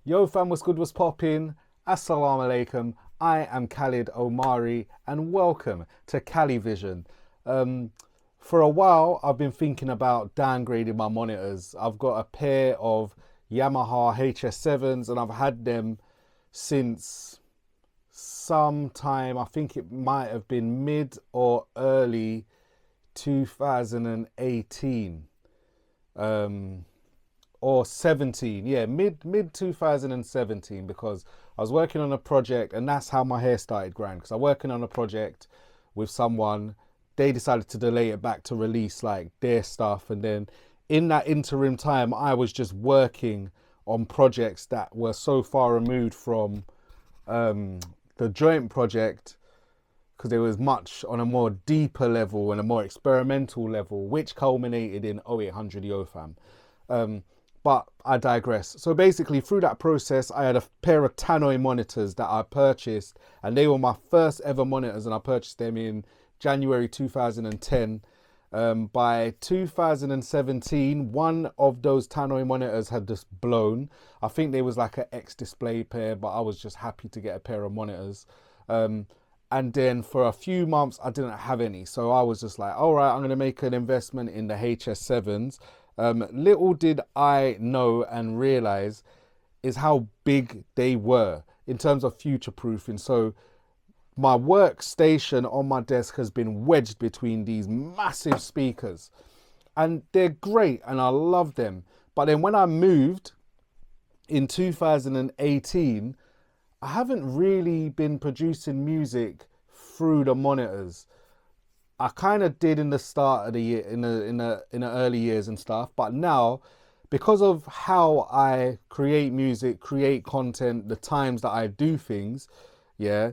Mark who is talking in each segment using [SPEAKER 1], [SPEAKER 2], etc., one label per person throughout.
[SPEAKER 1] Yo fam, what's good, what's poppin'? Assalamu alaikum. I am Khalid Omari and welcome to Cali Vision. For a while, I've been thinking about downgrading my monitors. I've got a pair of Yamaha HS7s and I've had them since sometime, I think it might have been mid or early 2018. Or 17, yeah, mid 2017, because I was working on a project and that's how my hair started growing, because I'm working on a project with someone. They decided to delay it back to release like their stuff, and then in that interim time I was just working on projects that were so far removed from the joint project, because there was much on a more deeper level and a more experimental level, which culminated in 0800 Yofam. But I digress. So basically, through that process, I had a pair of Tannoy monitors that I purchased, and they were my first ever monitors, and I purchased them in January 2010. By 2017, one of those Tannoy monitors had just blown. I think they was like an X-display pair, but I was just happy to get a pair of monitors. And then for a few months, I didn't have any. So I was just like, all right, I'm going to make an investment in the HS7s. Little did I know and realize is how big they were in terms of future proofing. So my workstation on my desk has been wedged between these massive speakers, and they're great and I love them. But then when I moved in 2018, I haven't really been producing music through the monitors. I kind of did in the start of the year, in the early years and stuff, but now, because of how I create music, create content, the times that I do things, yeah,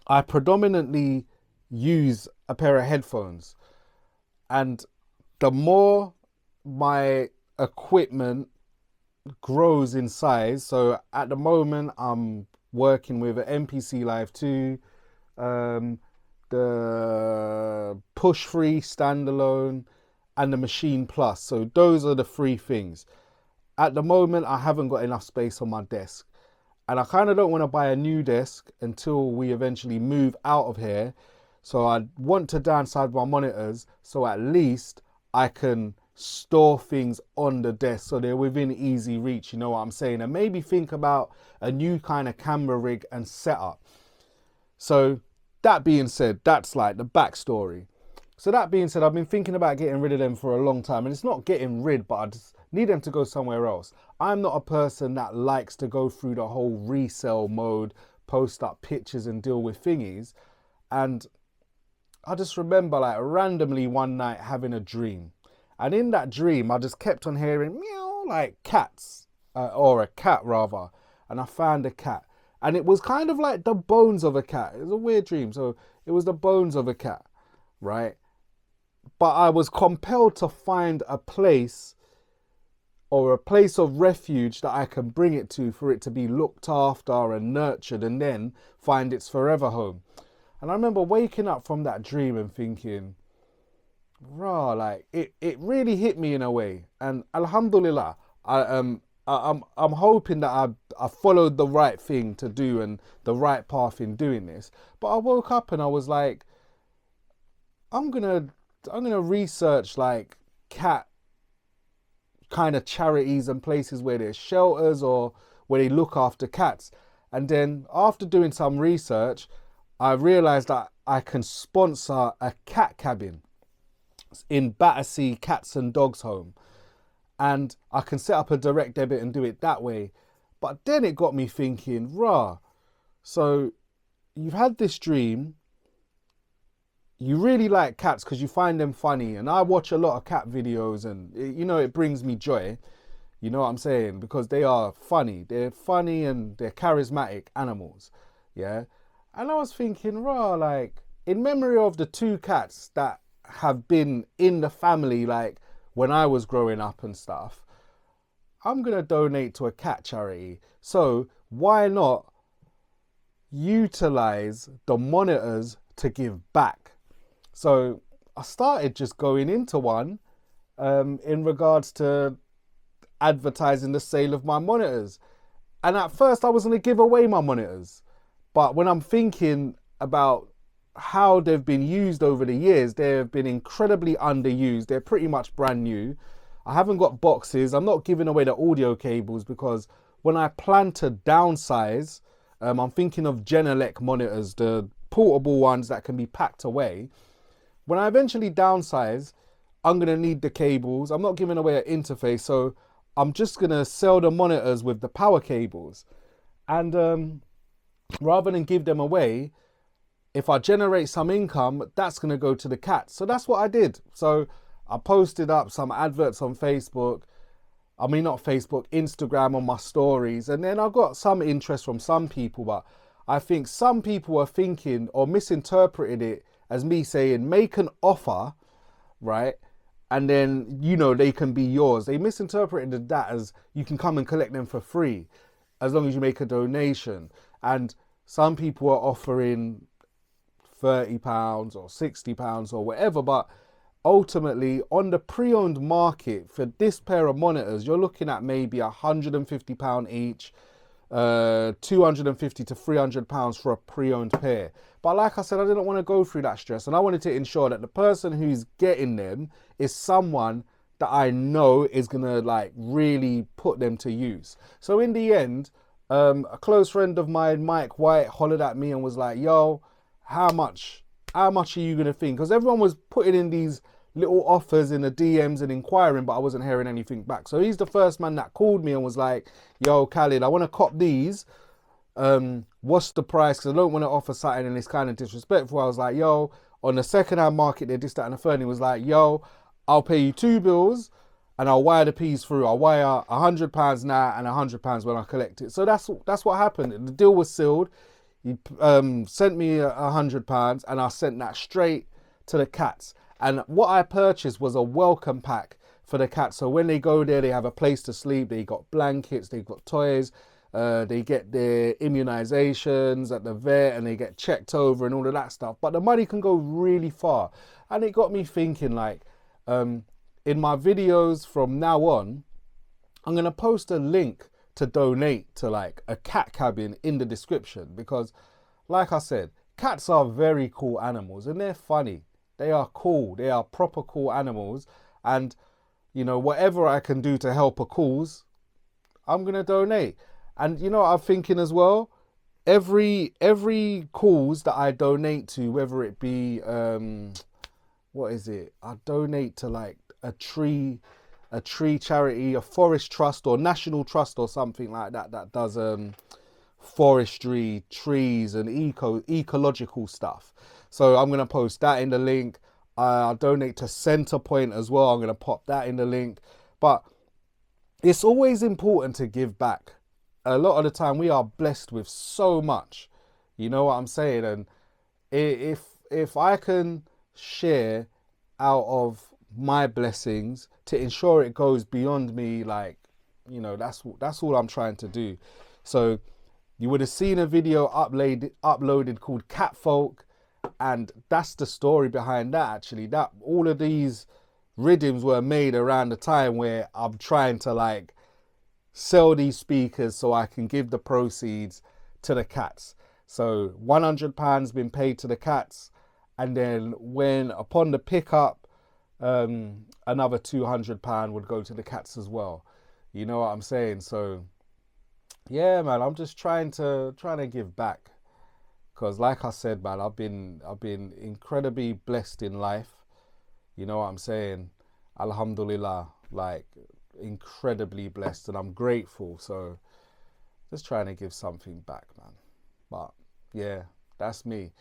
[SPEAKER 1] I predominantly use a pair of headphones. And the more my equipment grows in size, so at the moment I'm working with an MPC Live 2, the Push 3 standalone, and the Machine Plus. So those are the three things. At the moment, I haven't got enough space on my desk, and I kind of don't want to buy a new desk until we eventually move out of here. So I want to downsize my monitors so at least I can store things on the desk so they're within easy reach, you know what I'm saying? And maybe think about a new kind of camera rig and setup. So that being said, that's like the backstory. So that being said, I've been thinking about getting rid of them for a long time, and it's not getting rid, but I just need them to go somewhere else. I'm not a person that likes to go through the whole resale mode, post up pictures and deal with thingies. And I just remember like randomly one night having a dream. And in that dream, I just kept on hearing meow, like cats, or a cat rather. And I found a cat. And it was kind of like the bones of a cat. It was a weird dream. So it was the bones of a cat, right? But I was compelled to find a place, or a place of refuge that I can bring it to for it to be looked after and nurtured, and then find its forever home. And I remember waking up from that dream and thinking, rah, like it really hit me in a way. And alhamdulillah, I'm hoping that I followed the right thing to do and the right path in doing this. But I woke up and I was like, I'm gonna research like cat kind of charities and places where there's shelters or where they look after cats. And then after doing some research, I realized that I can sponsor a cat cabin in Battersea Cats and Dogs Home. And I can set up a direct debit and do it that way. But then it got me thinking, rah, so you've had this dream, you really like cats because you find them funny. And I watch a lot of cat videos and, you know, it brings me joy. You know what I'm saying? Because they are funny. They're funny and they're charismatic animals. Yeah. And I was thinking, rah, like in memory of the two cats that have been in the family, like when I was growing up and stuff, I'm going to donate to a cat charity. So why not utilize the monitors to give back? So I started just going into one in regards to advertising the sale of my monitors. And at first I was going to give away my monitors. But when I'm thinking about how they've been used over the years, they've been incredibly underused. They're pretty much brand new. I haven't got boxes. I'm not giving away the audio cables because when I plan to downsize, I'm thinking of Genelec monitors, the portable ones that can be packed away. When I eventually downsize, I'm going to need the cables. I'm not giving away an interface, so I'm just going to sell the monitors with the power cables. And rather than give them away, if I generate some income, that's going to go to the cats. So that's what I did. So I posted up some adverts on Facebook. I mean, not Facebook, Instagram on my stories. And then I got some interest from some people, but I think some people were thinking or misinterpreted it as me saying, make an offer, right? And then, you know, they can be yours. They misinterpreted that as you can come and collect them for free as long as you make a donation. And some people are offering £30 or £60 or whatever, but ultimately on the pre-owned market for this pair of monitors, you're looking at maybe £150 each, £250 to £300 for a pre-owned pair. But like I said, I didn't want to go through that stress, and I wanted to ensure that the person who's getting them is someone that I know is gonna like really put them to use. So in the end, a close friend of mine, Mike White, hollered at me and was like, yo, how much are you gonna think? Because everyone was putting in these little offers in the DMs and inquiring, but I wasn't hearing anything back. So he's the first man that called me and was like, yo, Khalid, I want to cop these. What's the price? Because I don't want to offer something and it's kind of disrespectful. I was like, yo, on the second-hand market, they this, that, and the third. And he was like, yo, I'll pay you 2 bills and I'll wire the P's through. I'll wire £100 now and £100 when I collect it. So that's what happened. The deal was sealed. He sent me £100 and I sent that straight to the cats. And what I purchased was a welcome pack for the cats. So when they go there, they have a place to sleep. They got blankets, they got toys, they get their immunizations at the vet and they get checked over and all of that stuff. But the money can go really far. And it got me thinking, like, in my videos from now on, I'm going to post a link to donate to like a cat cabin in the description, because like I said, cats are very cool animals and they're funny. They are cool. They are proper cool animals. And, you know, whatever I can do to help a cause, I'm going to donate. And, you know what I'm thinking as well? Every cause that I donate to, whether it be, what is it? I donate to like a tree charity, a forest trust or national trust or something like that, that does forestry, trees and ecological stuff. So I'm going to post that in the link. I'll donate to Centrepoint as well. I'm going to pop that in the link. But it's always important to give back. A lot of the time we are blessed with so much. You know what I'm saying? And if I can share out of my blessings to ensure it goes beyond me, like, you know, that's all I'm trying to do. So you would have seen a video uploaded called Catfolk. And that's the story behind that, actually. That all of these rhythms were made around the time where I'm trying to like sell these speakers so I can give the proceeds to the cats. So £100 been paid to the cats, and then when upon the pickup, another £200 would go to the cats as well. You know what I'm saying? So yeah, man, I'm just trying to give back. Because like I said, man, I've been incredibly blessed in life. You know what I'm saying? Alhamdulillah, like incredibly blessed, and I'm grateful. So just trying to give something back, man. But yeah, that's me.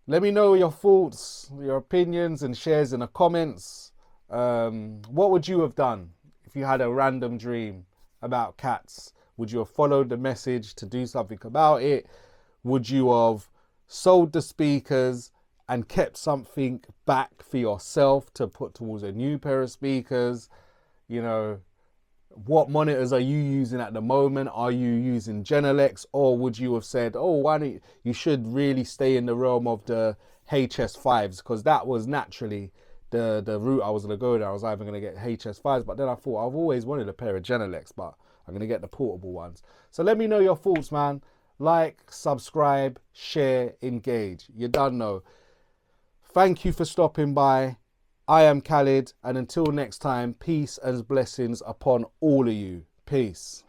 [SPEAKER 1] Let me know your thoughts, your opinions and shares in the comments. What would you have done if you had a random dream about cats? Would you have followed the message to do something about it? Would you have sold the speakers and kept something back for yourself to put towards a new pair of speakers? You know, what monitors are you using at the moment? Are you using Genelecs? Or would you have said, oh, why don't you should really stay in the realm of the HS5s? Because that was naturally the route I was going to go there. I was either going to get HS5s, but then I thought I've always wanted a pair of Genelecs, but I'm going to get the portable ones. So let me know your thoughts, man. Like, subscribe, share, engage. You done know. Thank you for stopping by. I am Khalid, and until next time, peace and blessings upon all of you. Peace.